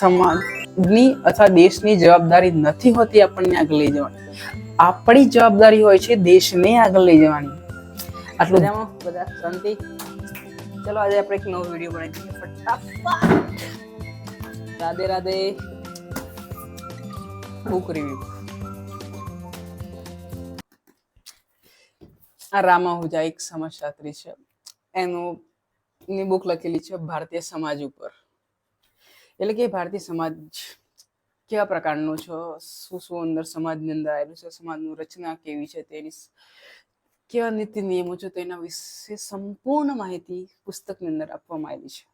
સમાજની અથવા દેશની જવાબદારી નથી હોતી આપણને આગળ લઈ જવાની. આપણી જવાબદારી હોય છે દેશને આગળ લઈ જવાની. આટલું બધા શાંતિ. ચલો આજે આપણે એક નવો વિડીયો બનાવી દઈએ ફટાફટ. રાધે રાધે. Book review. આ રામા હુજા એક સમાજશાસ્ત્રી છે. એની બુક લખેલી છે ભારતીય સમાજ ઉપર. એટલે કે ભારતીય સમાજ કેવા પ્રકારનો છે, શું શું અંદર સમાજની અંદર આવેલું છે, સમાજની રચના કેવી છે, તેની કેવા નીતિ નિયમો છે, તેના વિશે સંપૂર્ણ માહિતી પુસ્તકની અંદર આપવામાં આવેલી છે.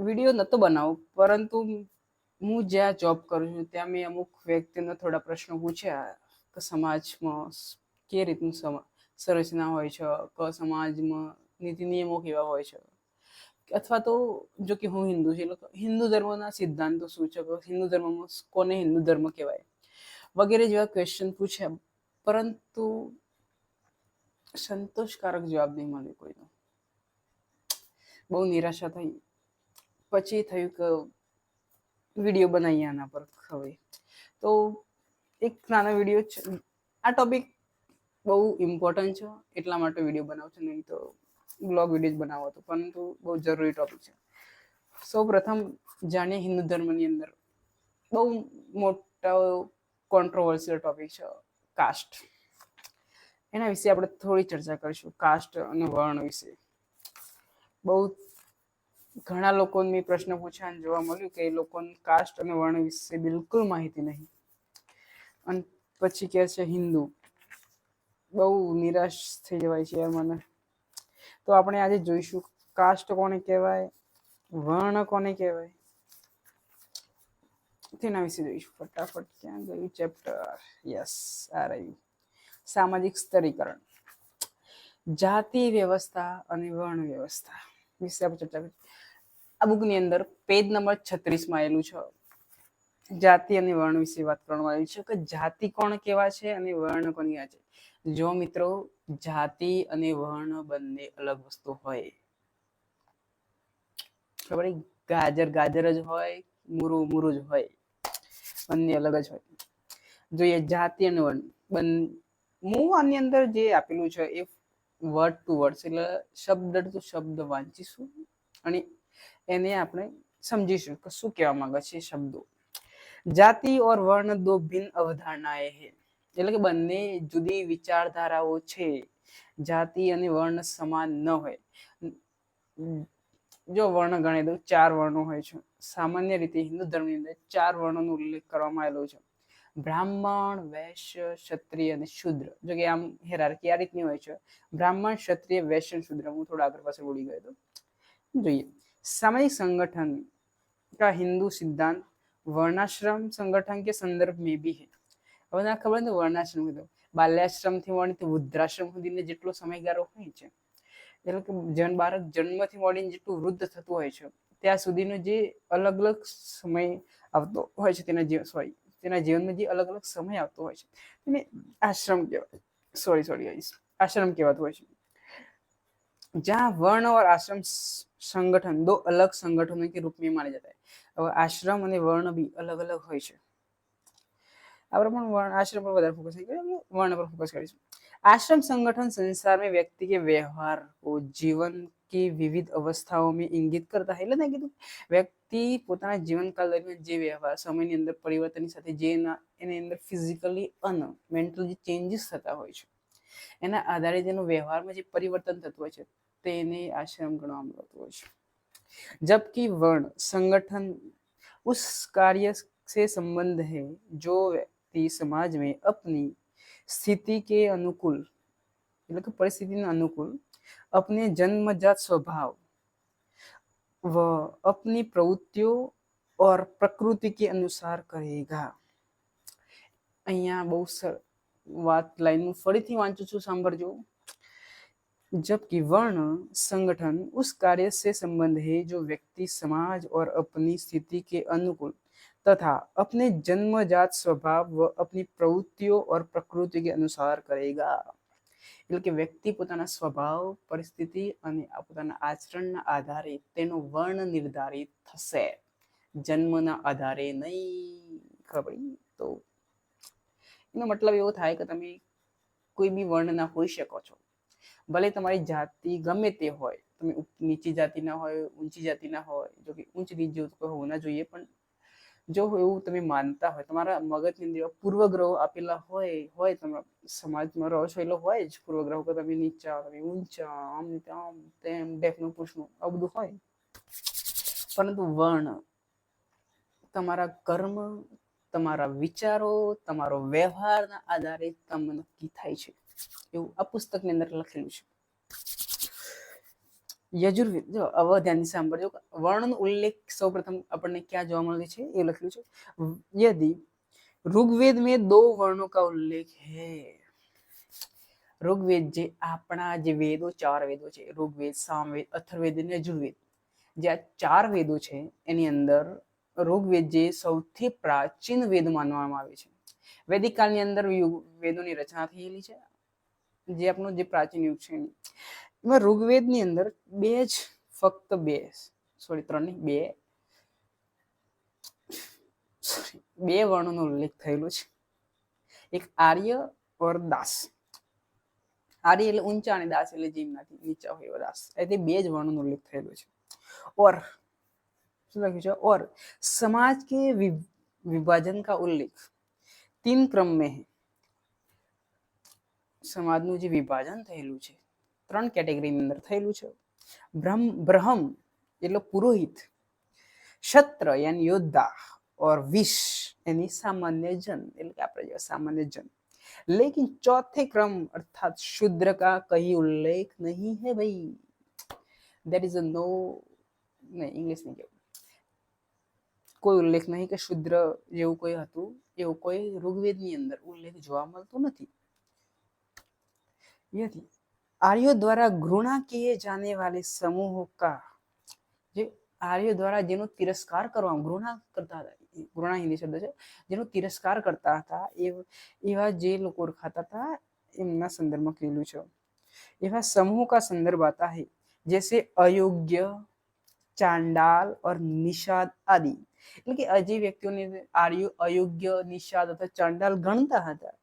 વિડીયો નતો બનાવો, પરંતુ હું જ્યાં જોબ કરું છું ત્યાં મેં અમુક વ્યક્તિને થોડા પ્રશ્નો પૂછ્યા કે સમાજમાં કે રીતનું સંરચના હોય છે, કે સમાજમાં નીતિ નિયમો કેવા હોય છે, અથવા તો જો કે હું હિન્દુ છું એટલે હિન્દુ ધર્મના સિદ્ધાંતો શું છે, હિન્દુ ધર્મમાં કોને હિન્દુ ધર્મ કહેવાય વગેરે જેવા ક્વેશ્ચન પૂછ્યા, પરંતુ સંતોષકારક જવાબ નહીં મળે કોઈનો. બહુ નિરાશા થઈ. પછી થયું કે વિડીયો બનાવીએ આના પર. હવે તો એક નાનો વિડીયો છે. આ ટોપિક બહુ ઇમ્પોર્ટન્ટ છે એટલા માટે વિડીયો બનાવું છું, નહીં તો બ્લોગ વિડીયો જ બનાવો હતો, પરંતુ બહુ જરૂરી ટોપિક છે. સૌ પ્રથમ જાણીએ હિન્દુ ધર્મની અંદર બહુ મોટા કોન્ટ્રોવર્સિયલ ટોપિક છે કાસ્ટ. એના વિશે આપણે થોડી ચર્ચા કરીશું. કાસ્ટ અને વર્ણ વિશે બહુ ઘણા લોકોને પ્રશ્ન પૂછ્યા અને જોવા મળ્યું કે એ લોકોને કાસ્ટ અને વર્ણ વિશે બિલકુલ માહિતી નહીં. અને પછી કહે છે હિન્દુ. બહુ નિરાશ થઈ જવાય છે યાર મને. તો આપણે આજે જોઈશું કાસ્ટ કોને કહેવાય, વર્ણ કોને કહેવાય, તેના વિશે જોઈશું. ફટાફટ ક્યાં ગયું ચેપ્ટર? યસ, આ રહ્યું. સામાજિક સ્તરીકરણ, જાતિ વ્યવસ્થા અને વર્ણ વ્યવસ્થા વિશે આપણે ચર્ચા કરીશું. આ બુકની અંદર પેજ નંબર 36 માં આવેલું છે. જાતિ અને વર્ણ વિશે વાત કરવામાં આવી છે કે જાતિ કોણ કેવા છે અને વર્ણ કોણ કેવા છે. જો મિત્રો, જાતિ અને વર્ણ બંને અલગ વસ્તુ હોય. ખબર, ગાજર ગાજર જ હોય, મૂરું મૂરું જ હોય, બંને અલગ જ હોય. જોઈએ જાતિ અને વર્ણ. હું આની અંદર જે આપેલું છે એ વર્ડ ટુ વર્ડ એટલે શબ્દ ટુ શબ્દ વાંચીશું અને એને આપણે સમજીશું કે શું કહેવા માંગે છે શબ્દો. જાતિ और वर्ण दो भिन्न अवधारणाएं हैं. એટલે કે બંને જુદી વિચારધારાઓ છે. જાતિ અને વર્ણ સમાન ન હોય. જો વર્ણ ગણી દઉં, 4 વર્ણો હોય છે. સામાન્ય રીતે હિન્દુ ધર્મની અંદર 4 વર્ણોનો ઉલ્લેખ કરવામાં આવેલો છે. બ્રાહ્મણ, વૈશ્ય, ક્ષત્રિય અને શૂદ્ર. જો કે આમ હેરાર્કી આ રીતની હોય છે: બ્રાહ્મણ, ક્ષત્રિય, વૈશ્ય, શૂદ્ર. હું થોડા આગળ પાછળ બોલી ગયો હતો. જોઈએ सामाजिक संगठन का हिंदू सिद्धांत वर्णाश्रम संगठन के संदर्भ में भी है. હવે ના ખબર ને વર્ણાશ્રમ કીધું, બાલ્યાશ્રમ થી મળીને વૃદ્ધાશ્રમ સુધીનો જેટલો સમયગાળો હોય છે, એટલે કે બાળક જન્મથી મળીને જેટલું વૃદ્ધ થતું હોય છે ત્યાં સુધીનો જે અલગ અલગ સમય આવતો હોય છે તેના જીવનમાં જે અલગ અલગ સમય આવતો હોય છે તેને आश्रम कहेवाय आश्रम कहवाता હોય છે. जहाँ वर्ण और आश्रम संगठन दो अलग संगठनों के रूप में माने जाता है. अब आश्रम और वर्ण भी अलग अलग હોય છે. આપણે પણ वर्ण आश्रम पर વધારે फोकस करेंगे, वर्ण पर फोकस करेंगे. आश्रम संगठन संसार में व्यक्ति के व्यवहार को जीवन की विविध अवस्थाओं में इंगित करता है. એટલે ના કીધું વ્યક્તિ પોતાના જીવનકાળ દરમિયાન જે વ્યવહાર સમયની અંદર પરિવર્તનની સાથે જે એની અંદર ફિઝિકલી અને મેન્ટલી ચેન્જીસ થતા હોય છે એના આધારે તેનો વ્યવહારમાં જે પરિવર્તન થતું હોય છે તેને आश्रम गणવામાં આવતું હોય છે. जबकि वर्ण संगठन उस कार्य से संबंध है जो व्यक्ति समाज में अपनी स्थिति के अनुकूल એટલે કે પરિસ્થિતિને अनुकूल अपने जन्मजात स्वभाव व अपनी प्रवृत्तियों और प्रकृति के अनुसार करेगा. અહીંયા બહુ વાત લાઈન ફરીથી વાંચું છું, સાંભળજો. जबकि वर्ण संगठन उस कार्य से संबंध है जो व्यक्ति समाज और अपनी स्थिति के अनुकूल तथा अपने जन्मजात स्वभाव व अपनी प्रवृत्तियों और प्रकृति के अनुसार करेगा. એટલે કે વ્યક્તિ પોતાના સ્વભાવ, પરિસ્થિતિ અને પોતાના આચરણના આધારે તેનો વર્ણ નિર્ધારિત થશે. જન્મના આધારે નહીં. ખબર પડી? તો એનો મતલબ એવો થાય કે તમે કોઈ બી વર્ણના હોઈ શકો છો, ભલે તમારી જાતિ ગમે તે હોય, તમે નીચી જાતિના હોય, ઊંચી જાતિના હોય. જો કે ઊંચ નીચ જેવું તો હોવું ના જોઈએ, પણ જો એવું તમે માનતા હોય, તમારા મગજની અંદર પૂર્વગ્રહો આપેલા હોય તમે સમાજમાં રહો છો એટલે હોય જ પૂર્વગ્રહો કે તમે નીચા, તમે ઊંચા, આમ તેમ તેમ ડેકનું પૂછનું આ બધું હોય. પરંતુ વર્ણ તમારા કર્મ, તમારા વિચારો, તમારો વ્યવહારના આધારે તમને નક્કી થાય છે, એવું આ પુસ્તકની અંદર લખેલું છે. યજુર્વેદ, જો હવે ધ્યાનથી સાંભળજો, વર્ણનો ઉલ્લેખ સૌપ્રથમ આપણને ક્યાં જોવા મળે છે એ લખેલું છે. यदि ऋग्वेद में 2 वर्णों का उल्लेख है. ऋग्वेद જે આપણા જે વેદો 4 વેદો છે, ઋગ્વેદ, સામવેદ, અથર્વવેદ અને યજુર્વેદ, જે આ 4 વેદો છે એની અંદર ઋગ્વેદ જે સૌથી પ્રાચીન વેદ માનવામાં આવે છે. વૈદિક કાળની અંદર વેદોની રચના થયેલી છે, જે આપણો જે પ્રાચીન યુગ છે એમાં ઋગ્વેદની અંદર ફક્ત બે વર્ણોનો ઉલ્લેખ થયેલો છે. એક આર્ય ઓર દાસ. આર્ય એટલે ઊંચા અને દાસ એટલે જીમનાથી નીચા હોય એવા દાસ. એટલે 2 જ વર્ણોનો ઉલ્લેખ થયેલો છે. और શું લખ્યું છે? और समाज के विभाजन का उल्लेख 3 क्रम में है. સમાજનું જે વિભાજન થયેલું છે 3 કેટેગરીની અંદર થયેલું છે. બ્રહ્મ એટલે પુરોહિત, ક્ષત્ર યાની યોદ્ધા, और विष यानी सामान्य जन એટલે કે આપણે જેવા સામાન્ય જન. लेकिन चौथे क्रम अर्थात शूद्र का कहीं उल्लेख नहीं है भाई. देयर इज अ नो, नहीं इंग्लिश नहीं કેવું, કોઈ ઉલ્લેખ નહીં કે શૂદ્ર જેવું કોઈ હતું, એવું કોઈ ઋગ્વેદની અંદર ઉલ્લેખ જોવા મળતો નથી. यदि आर्यों द्वारा घृणा किए जाने वाले समूहों का, જે આર્યો દ્વારા જેનો તિરસ્કાર કરવામાં, ઘૃણા કરતા હતા, ઘૃણા હિન્દી શબ્દ છે, જેનો તિરસ્કાર કરતા હતા એવા જે લોકો ઓળખાતા હતા એમના સંદર્ભમાં કહેલું છે. એવા समूह का संदर्भ आता है जैसे अयोग्य, चांडाल और निषाद आदि. એટલે કે જે વ્યક્તિઓને આર્યો અયોગ્ય, નિષાદ અથવા ચાંડાલ ગણતા હતા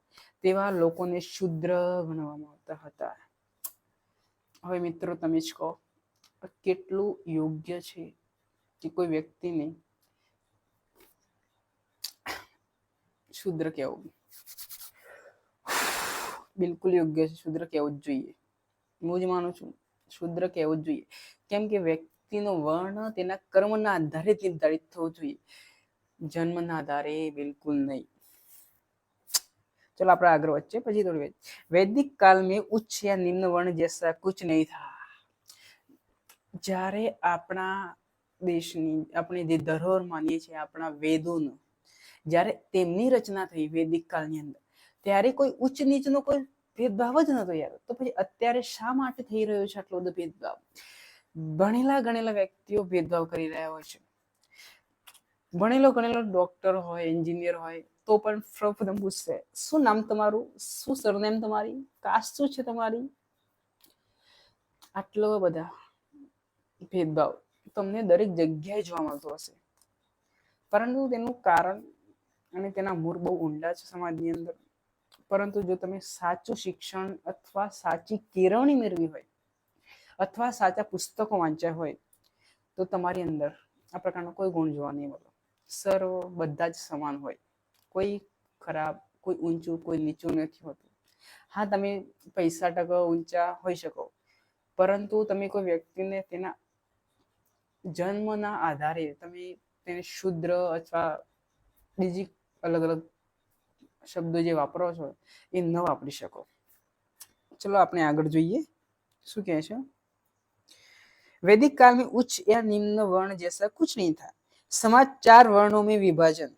તેવા લોકોને શુદ્ર ગણવામાં આવતા હતા. હવે મિત્રો તમે જ કહો કેટલું યોગ્ય છે કે કોઈ વ્યક્તિને શુદ્ર કહેવું? બિલકુલ યોગ્ય છે, શુદ્ર કહેવું જ જોઈએ. હું જ માનું છું શુદ્ર કહેવું જ જોઈએ, કેમ કે વ્યક્તિનો વર્ણ તેના કર્મના આધારે નિર્ધારિત થવો જોઈએ, જન્મના આધારે બિલકુલ નહીં. चलो આપણે આગળ વચ્ચે પછી થોડી वैदिक काल में उच्च या निम्न वर्ण जैसा कुछ नहीं था. જ્યારે આપણા દેશની આપણે જે ધરોહર માનીએ છીએ આપણા વેદોનો, જ્યારે તેમની રચના થઈ વૈદિક કાળની અંદર, ત્યારે કોઈ ઉચ્ચ નીચનો કોઈ ભેદભાવ જ નતો યાર. તો પછી અત્યારે શા માટે થઈ રહ્યો છે આટલો બધો ભેદભાવ? ભણેલા ગણેલા વ્યક્તિઓ ભેદભાવ કરી રહ્યા હોય છે. ભણેલો ગણેલો ડોક્ટર હોય, એન્જિનિયર હોય, તો પણ પ્રથમ પૂછશે શું નામ તમારું, શું સરનેમ તમારી, કાસ્ટ શું છે તમારી. આટલો બધા ભેદભાવ તમને દરેક જગ્યાએ જોવા મળતો હશે, પરંતુ તેનું કારણ અને તેના મૂળ બહુ ઊંડા છે સમાજની અંદર. પરંતુ જો તમે સાચું શિક્ષણ અથવા સાચી કેળવણી મેળવી હોય અથવા સાચા પુસ્તકો વાંચ્યા હોય તો તમારી અંદર આ પ્રકારનો કોઈ ગુણ જોવા નહીં મળે. સર્વ બધા જ સમાન હોય, કોઈ ખરાબ, કોઈ ઊંચું, કોઈ નીચું નથી હોતું. હા, તમે પૈસા ટકા ઊંચા હોઈ શકો, પરંતુ તમે કોઈ વ્યક્તિને તેના જન્મના આધારે તમે તેને શુદ્ર અથવા બીજી અલગ અલગ શબ્દો જે વાપરો છો એ ન વાપરી શકો. ચલો આપણે આગળ જોઈએ શું કહે છે. वैदिक काल में उच्च या निम्न वर्ण जैसा कुछ नहीं था. समाज 4 वर्णों में विभाजन.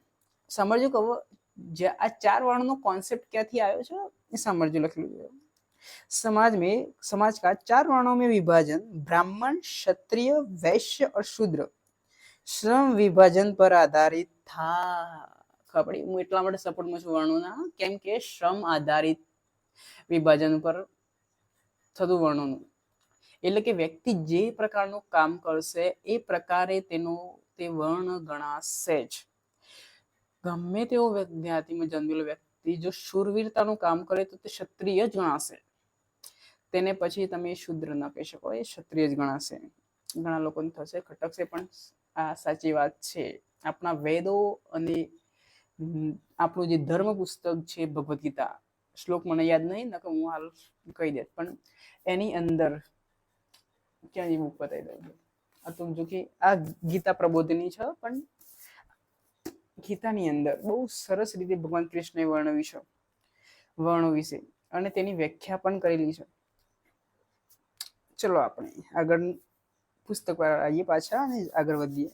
समझो કે આ 4 વર્ણનો કોન્સેપ્ટ ક્યાંથી આવ્યો છે એ સમજો. લખેલું છે समाज का 4 वर्णों में विभाजन ब्राह्मण, क्षत्रिय, वैश्य और शूद्र श्रम विभाजन पर आधारित था. ખબર હું એટલા માટે સપોર્ટમાં છું વર્ણોના, કેમ કે શ્રમ આધારિત વિભાજન પર થતું વર્ણોનું, એટલે કે વ્યક્તિ જે પ્રકારનું કામ કરશે એ પ્રકારે તે વર્ણ ગણાશે જ. ગમે તેવો જ્ઞાતિમાં જન્મેલો વ્યક્તિ જો શૂરવીરતાનું કામ કરે તો તે ક્ષત્રિય જ ગણાશે. તેને પછી તમે શુદ્ર ન કહી શકો, એ ક્ષત્રિય જ ગણાશે. ઘણા લોકોને થશે ખટકશે, પણ આ સાચી વાત છે. આપણા વેદો અને આપણું જે ધર્મ પુસ્તક છે ભગવદ્ ગીતા, શ્લોક મને યાદ નહીં, નકર હું હાલ કહી દેત, પણ એની અંદર ક્યાં એ બુક બતાવી દઉં આ તો, જો કે આ ગીતા પ્રબોધની છે, પણ ગીતાની અંદર બહુ સરસ રીતે ભગવાન કૃષ્ણએ વર્ણવ્યું છે વર્ણો વિશે, અને તેની વ્યાખ્યા પણ કરેલી છે. ચલો આપણે આગળ પુસ્તક પર આવીએ પાછા અને આગળ વધીએ.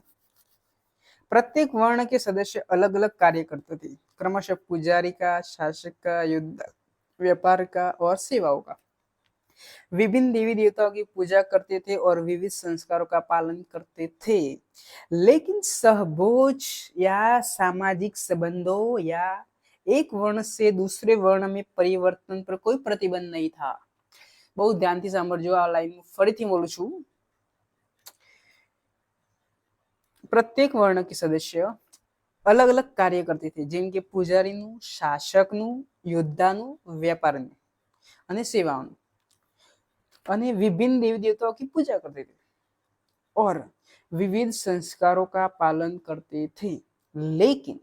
प्रत्येक वर्ण के सदस्य अलग अलग कार्य करते थे, क्रमशः पुजारी का, शासक का, योद्धा, व्यापार का और सेवाओं का. विभिन्न देवी देवताओं की पूजा करते थे और विविध संस्कारों का पालन करते थे, लेकिन सहभोज या सामाजिक संबंधों या एक वर्ण से दूसरे वर्ण में परिवर्तन पर कोई प्रतिबंध नहीं था. બહુ ધ્યાનથી સાંભળજો, આ લાઈન ફરીથી બોલું છું. પ્રત્યેક વર્ણ કે સદસ્ય અલગ અલગ કાર્ય કરતી હતી, જેમ કે પૂજારીનું, શાસકનું, યોદ્ધાનું, व्यापारનું અને સેવાઓનું, અને विभिन्न देवी देवताओं की पूजा करते थे और विविध संस्कारों का पालन करते थे, लेकिन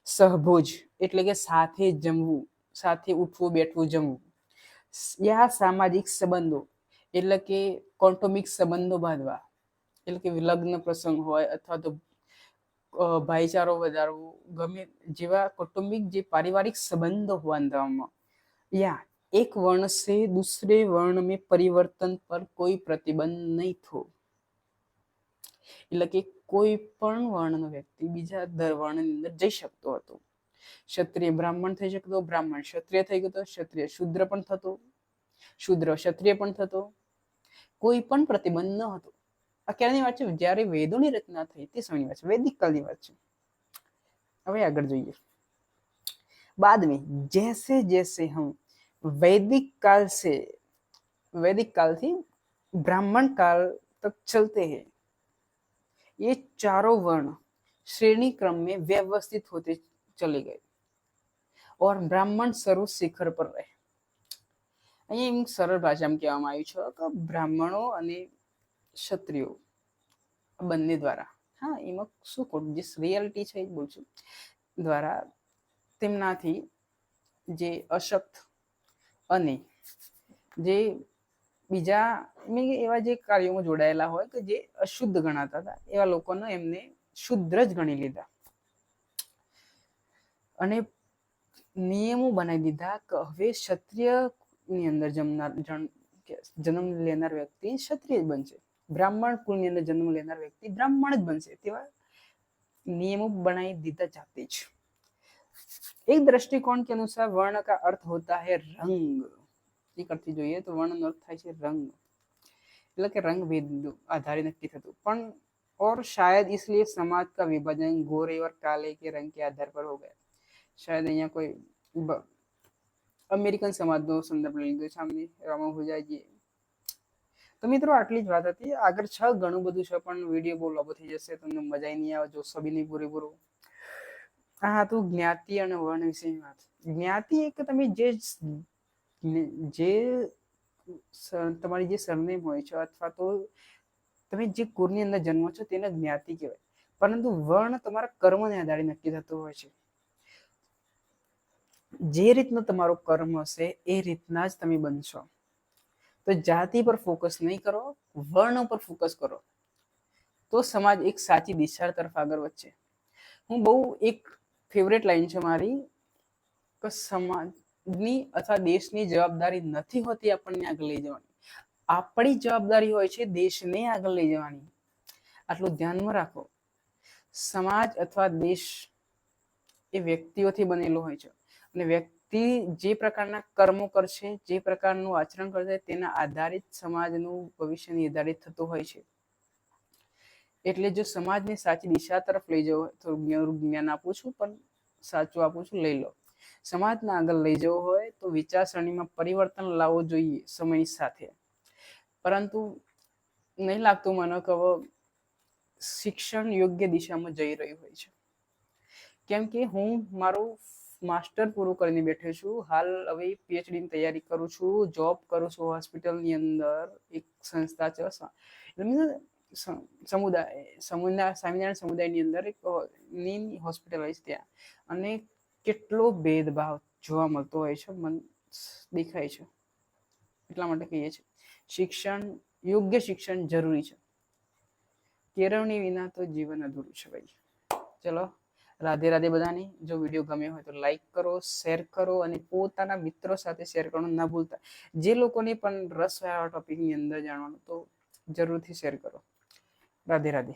सहभोज એટલે કે સાથે જમવું, સાથે ઉઠવું બેઠવું જમવું, યા સામાજિક સંબંધો એટલે કે કૌટુંબિક સંબંધો બાંધવા, એટલે કે લગ્ન પ્રસંગ હોય અથવા તો ભાઈચારો વધારવો, ગમે જેવા કૌટુંબિક જે પારિવારિક સંબંધો બાંધવામાં, या एक वर्ण से दूसरे वर्ण में परिवर्तन पर कोई प्रतिबंध नहीं थो. એટલે કે કોઈ પણ વર્ણનો વ્યક્તિ બીજા વર્ણની અંદર જઈ શકતો હતો. ક્ષત્રિય બ્રાહ્મણ થઈ શકતો, બ્રાહ્મણ ક્ષત્રિય થઈ ગયો, ક્ષત્રિય શૂદ્ર પણ થતો, શૂદ્ર ક્ષત્રિય પણ થતો, કોઈ પણ પ્રતિબંધ ન હતો. આ ક્યારની વાત છે? જ્યારે વેદોની રચના થઈ તે સમયની વાત છે, વૈદિક કાળની વાત છે. હવે આગળ જોઈએ. बाद में जैसे जैसे हम वैदिक काल थी ब्राह्मण काल तक चलते हैं, ये चारों वर्ण श्रेणी क्रम में व्यवस्थित होते चले गए और ब्राह्मण सर्व शिखर पर रहे. અહીંયા એમ સરળ ભાષામાં કહેવામાં આવ્યું છે કે બ્રાહ્મણો અને ક્ષત્રિયો બંને દ્વારા, હા એમાં શું ખોટું, જે રિયાલિટી છે એ બોલું છું, દ્વારા તેમનાથી જે અશક્ત અને જે બીજા એવા જે કાર્યોમાં જોડાયેલા હોય કે જે અશુદ્ધ ગણાતા હતા, એવા લોકોને એમને શુદ્ર જ ગણી લીધા અને નિયમો બનાવી દીધા કે હવે ક્ષત્રિયની અંદર જન્મ લેનાર વ્યક્તિ ક્ષત્રિય જ બનશે, ब्राह्मण कुल ની અંદર જન્મ લેનાર વ્યક્તિ બ્રાહ્મણ જ બનશે, તેવા નિયમો बनाई दीदा जाते જ. एक दृष्टिकोण के अनुसार वर्ण का अर्थ होता है रंग. एक अर्थ જોઈએ તો વર્ણનો અર્થ થાય છે રંગ, એટલે કે રંગ ભેદ આધારે નક્કી થતું. પણ और शायद इसलिए समाज का विभाजन गोरे और काले के रंग के आधार पर हो गया. शायद અહીંયા કોઈ અમેરિકન સમાજનો સંદર્ભ લઈ લીધો છે આમને રામા ભુજાજી. તો મિત્રો આટલી જ વાત હતી. આગળ છ ઘણું બધું છે, પણ વિડીયો બહુ લાંબો થઈ જશે, તમને મજા નહીં આવે જો સબી નહીં પૂરેપૂરું. આ હતું જ્ઞાતિ અને વર્ણ વિશેની વાત. જ્ઞાતિ એક તમે જે તમારી જે સરનેમ હોય છે અથવા તો તમે જે કુળની અંદર જન્મો છો તેને જ્ઞાતિ કહેવાય, પરંતુ વર્ણ તમારા કર્મને આધારે નક્કી થતો હોય છે. જે રીતનો તમારો કર્મ હશે એ રીતના જ તમે બનશો. તો જાતિ પર ફોકસ નહીં કરો, વર્ણ પર ફોકસ કરો, તો સમાજ એક સાચી દિશા તરફ આગળ વધશે. હું બહુ એક ફેવરેટ લાઈન છે મારી કે સમાજની અથવા દેશની જવાબદારી નથી હોતી આપણને આગળ લઈ જવાની, આપણી જવાબદારી હોય છે દેશને આગળ લઈ જવાની. આટલું ધ્યાનમાં રાખો. સમાજ અથવા દેશ એ વ્યક્તિઓથી બનેલો હોય છે અને વ્યક્તિ જે પ્રકારના કર્મો કરશે, જે પ્રકારનું આચરણ કરશે તેના આધારિત સમાજનું ભવિષ્ય નિર્ધારિત થતું હોય છે. એટલે જો સમાજને સાચી દિશા તરફ લઈ જવો, થોડું જ્ઞાન આપું છું પણ સાચું આપું છું, લઈ લો. સમાજને આગળ લઈ જવો હોય તો વિચારસરણીમાં પરિવર્તન લાવવો જોઈએ સમયની સાથે. પરંતુ નહીં લાગતું મને કે શિક્ષણ યોગ્ય દિશામાં જઈ રહ્યું હોય છે. કેમ કે હું મારું માસ્ટર પૂરું કરીને બેઠો છું, હાલ હવે PhD ની તૈયારી કરું છું, જોબ કરું છું હોસ્પિટલની અંદર, એક સંસ્થા છે સ્વામિનારાયણ સમુદાયની અંદર એક હોસ્પિટલ હોય છે ત્યાં, અને કેટલો ભેદભાવ જોવા મળતો હોય છે મન દેખાય છે. એટલા માટે કહીએ છીએ શિક્ષણ, યોગ્ય શિક્ષણ જરૂરી છે. કેળવણી વિના તો જીવન અધૂરું છે ભાઈ. ચલો, રાધે રાધે બધાની. જો વિડીયો ગમ્યો હોય તો લાઈક કરો, શેર કરો અને પોતાના મિત્રો સાથે શેર કરવાનું ના ભૂલતા. જે લોકોને પણ રસ હોય આ ટોપિકની અંદર જાણવાનું તો જરૂરથી શેર કરો. રાધે રાધે.